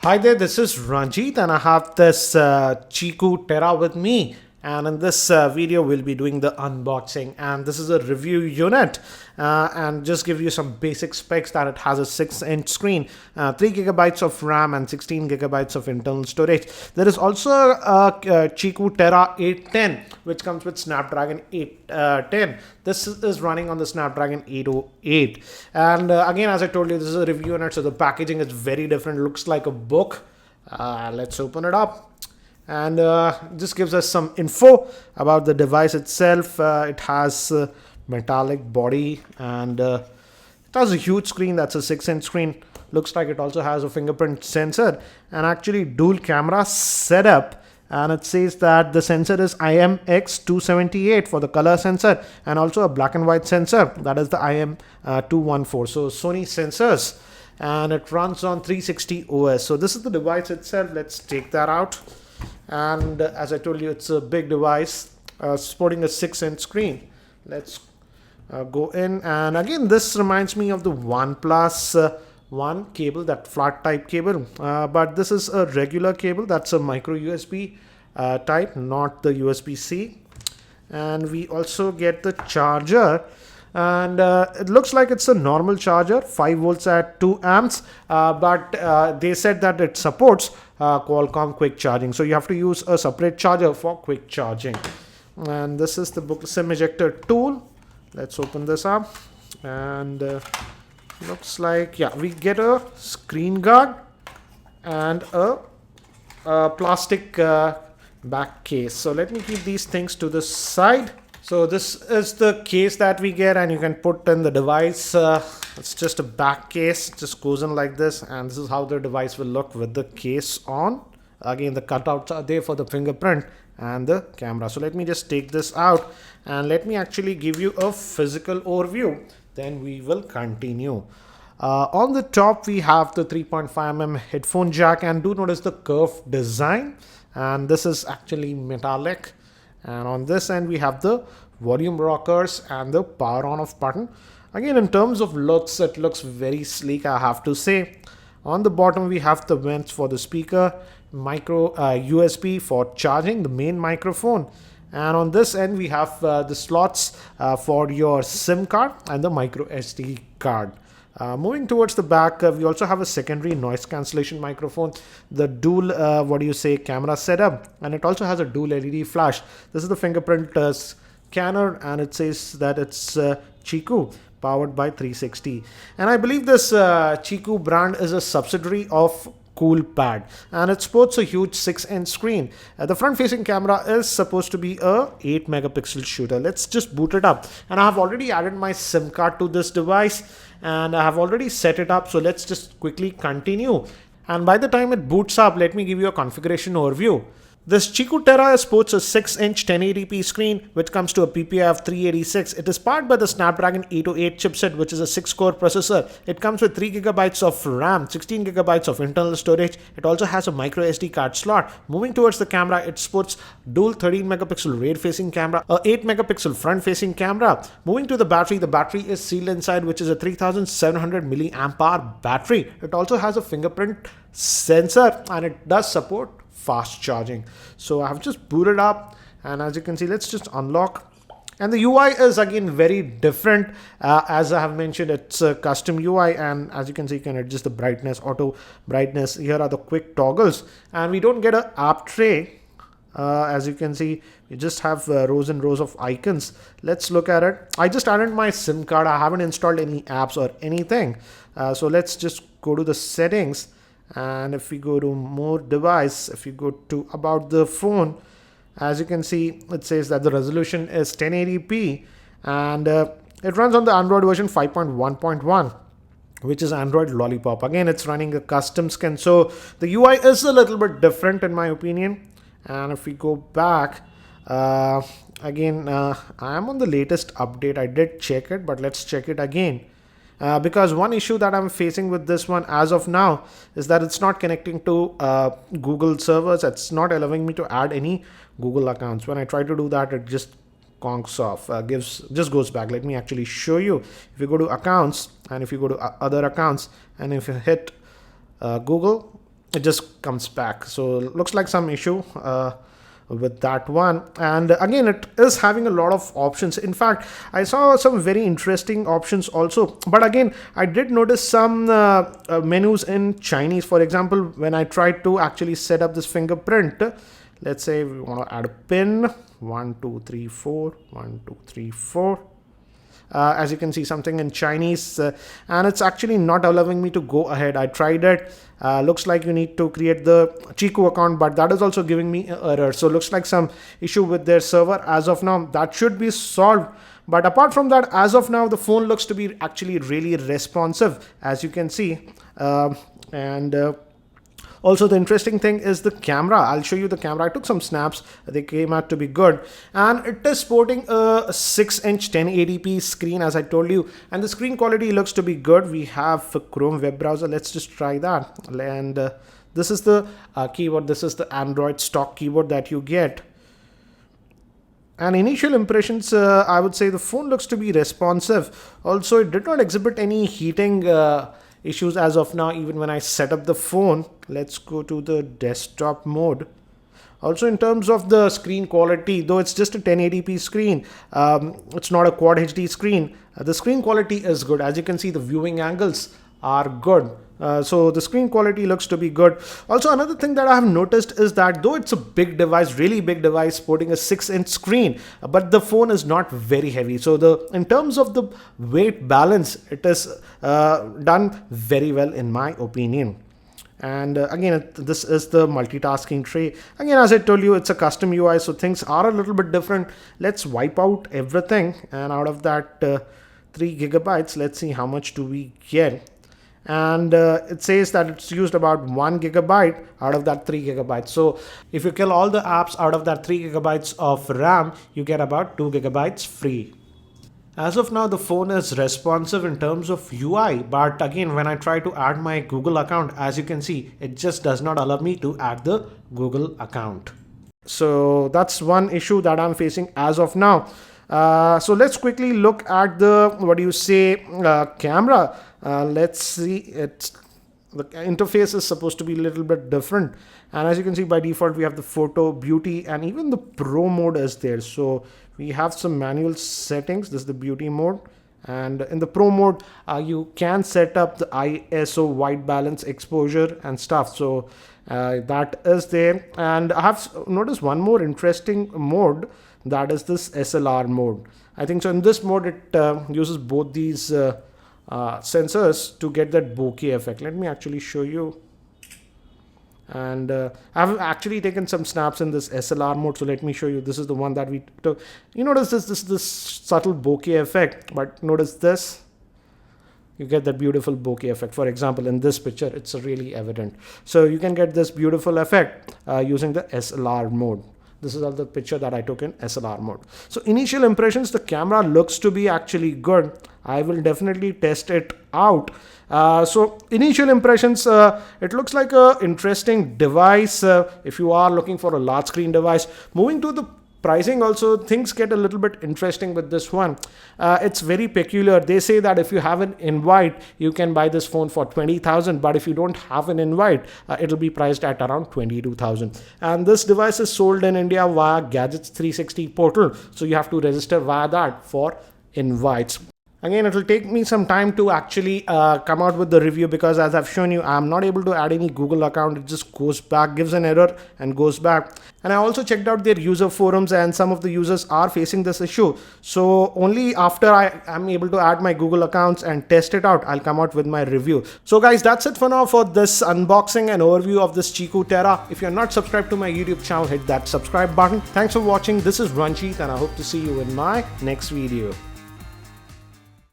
Hi there, this is Ranjit and I have this Chiku Terra with me, and in this video we'll be doing the unboxing, and this is a review unit and just give you some basic specs that it has a 6-inch screen, 3 gigabytes of RAM and 16 gigabytes of internal storage. There is also a Chiku Terra 810 which comes with Snapdragon 810. This is running on the Snapdragon 808, and again, as I told you, this is a review unit, so the packaging is very different. It looks like a book. Let's open it up, and this gives us some info about the device itself. It has metallic body, and it has a huge screen. That's a 6-inch screen. Looks like it also has a fingerprint sensor and actually dual camera setup. And it says that the sensor is IMX278 for the color sensor, and also a black and white sensor, that is the IM214. So Sony sensors, and it runs on 360 OS. So this is the device itself. Let's take that out, and as I told you, it's a big device sporting a 6-inch screen. Let's go in, and again, this reminds me of the OnePlus One cable, that flat type cable, but this is a regular cable. That's a micro USB type, not the USB-C. And we also get the charger, and it looks like it's a normal charger, 5 volts at 2 amps, but they said that it supports Qualcomm quick charging, so you have to use a separate charger for quick charging. And this is the book SIM ejector tool. Let's open this up, and looks like, yeah, we get a screen guard and a plastic back case. So let me keep these things to the side. So this is the case that we get, and you can put in the device. It's just a back case, just goes in like this, and this is how the device will look with the case on. Again, the cutouts are there for the fingerprint and the camera. So let me just take this out, and let me actually give you a physical overview. Then we will continue. On the top, we have the 3.5mm headphone jack, and do notice the curved design, and this is actually metallic. And on this end, we have the volume rockers and the power on off button. Again, in terms of looks, it looks very sleek, I have to say. On the bottom, we have the vents for the speaker, micro USB for charging, the main microphone. And on this end, we have the slots for your SIM card and the micro SD card. Moving towards the back, we also have a secondary noise cancellation microphone, the dual camera setup, and it also has a dual LED flash. This is the fingerprint scanner, and it says that it's Chiku, powered by 360. And I believe this Chiku brand is a subsidiary of CoolPad, and it sports a huge 6-inch screen. The front-facing camera is supposed to be a 8 megapixel shooter. Let's just boot it up, and I have already added my SIM card to this device, and I have already set it up. So let's just quickly continue, and by the time it boots up, let me give you a configuration overview. This Chiku Terra sports a 6-inch 1080p screen, which comes to a PPI of 386. It is powered by the Snapdragon 808 chipset, which is a 6-core processor. It comes with 3 gigabytes of RAM, 16 gigabytes of internal storage. It also has a micro SD card slot. Moving towards the camera, it sports dual 13 megapixel rear-facing camera, a 8 megapixel front-facing camera. Moving to the battery is sealed inside, which is a 3700 milliamp hour battery. It also has a fingerprint sensor, and it does support fast charging. So I have just booted up, and as you can see, let's just unlock, and the UI is again very different. As I have mentioned, it's a custom UI, and as you can see, you can adjust the brightness, auto brightness. Here are the quick toggles, and we don't get an app tray. As you can see, we just have rows and rows of icons. Let's look at it. I just added my SIM card. I haven't installed any apps or anything. So let's just go to the settings. And if we go to more device, if you go to about the phone, as you can see, it says that the resolution is 1080p, and it runs on the Android version 5.1.1, which is Android Lollipop. Again, it's running a custom skin, so the UI is a little bit different in my opinion. And if we go back, again, I am on the latest update. I did check it, but let's check it again. Because one issue that I'm facing with this one as of now is that it's not connecting to Google servers. It's not allowing me to add any Google accounts. When I try to do that, it just conks off, just goes back. Let me actually show you. If you go to accounts, and if you go to other accounts, and if you hit Google, it just comes back. So looks like some issue with that one. And again, it is having a lot of options. In fact, I saw some very interesting options also, but again, I did notice some menus in Chinese. For example, when I tried to actually set up this fingerprint, let's say we want to add a pin, 1 2 3 4 1 2 3 4. As you can see, something in Chinese, and it's actually not allowing me to go ahead. I tried it. Looks like you need to create the Qihoo account, but that is also giving me an error. So looks like some issue with their server as of now. That should be solved. But apart from that, as of now, the phone looks to be actually really responsive, as you can see. Also, the interesting thing is the camera. I'll show you the camera. I took some snaps. They came out to be good. And it is sporting a 6-inch 1080p screen, as I told you. And the screen quality looks to be good. We have a Chrome web browser. Let's just try that. And this is the keyboard. This is the Android stock keyboard that you get. And initial impressions, I would say the phone looks to be responsive. Also, it did not exhibit any heating issues as of now, even when I set up the phone. Let's go to the desktop mode. Also, in terms of the screen quality, though it's just a 1080p screen, it's not a quad HD screen, the screen quality is good. As you can see, the viewing angles are good. So the screen quality looks to be good. Also, another thing that I have noticed is that though it's a big device, really big device, sporting a 6-inch screen, but the phone is not very heavy. So in terms of the weight balance, it is done very well in my opinion. And again, this is the multitasking tray. Again, as I told you, it's a custom UI, so things are a little bit different. Let's wipe out everything, and out of that 3 gigabytes, let's see how much do we get. And it says that it's used about 1 gigabyte out of that 3 gigabytes. So if you kill all the apps out of that 3 gigabytes of RAM, you get about 2 gigabytes free. As of now, the phone is responsive in terms of UI, but again, when I try to add my Google account, as you can see, it just does not allow me to add the Google account. So that's one issue that I'm facing as of now. So let's quickly look at the, camera. Let's see, the interface is supposed to be a little bit different. And as you can see, by default, we have the photo, beauty, and even the pro mode is there. So we have some manual settings. This is the beauty mode. And in the pro mode, you can set up the ISO white balance exposure and stuff. So that is there. And I have noticed one more interesting mode, that is this SLR mode. I think so in this mode, it uses both these sensors to get that bokeh effect. Let me actually show you. And I've actually taken some snaps in this SLR mode, so let me show you. This is the one that we took. You notice this subtle bokeh effect, but notice this, you get that beautiful bokeh effect. For example, in this picture, it's really evident. So you can get this beautiful effect using the SLR mode. This is all the picture that I took in SLR mode. So initial impressions, the camera looks to be actually good. I will definitely test it out. So initial impressions, it looks like a interesting device if you are looking for a large screen device. Moving to the pricing also, things get a little bit interesting with this one. It's very peculiar. They say that if you have an invite, you can buy this phone for 20,000, but if you don't have an invite, it'll be priced at around 22,000. And this device is sold in India via Gadgets 360 portal, so you have to register via that for invites. Again, it will take me some time to actually come out with the review, because as I've shown you, I'm not able to add any Google account. It just goes back, gives an error and goes back. And I also checked out their user forums, and some of the users are facing this issue. So only after I am able to add my Google accounts and test it out, I'll come out with my review. So guys, that's it for now for this unboxing and overview of this Qihoo Terra. If you're not subscribed to my YouTube channel, hit that subscribe button. Thanks for watching. This is Ranjit, and I hope to see you in my next video.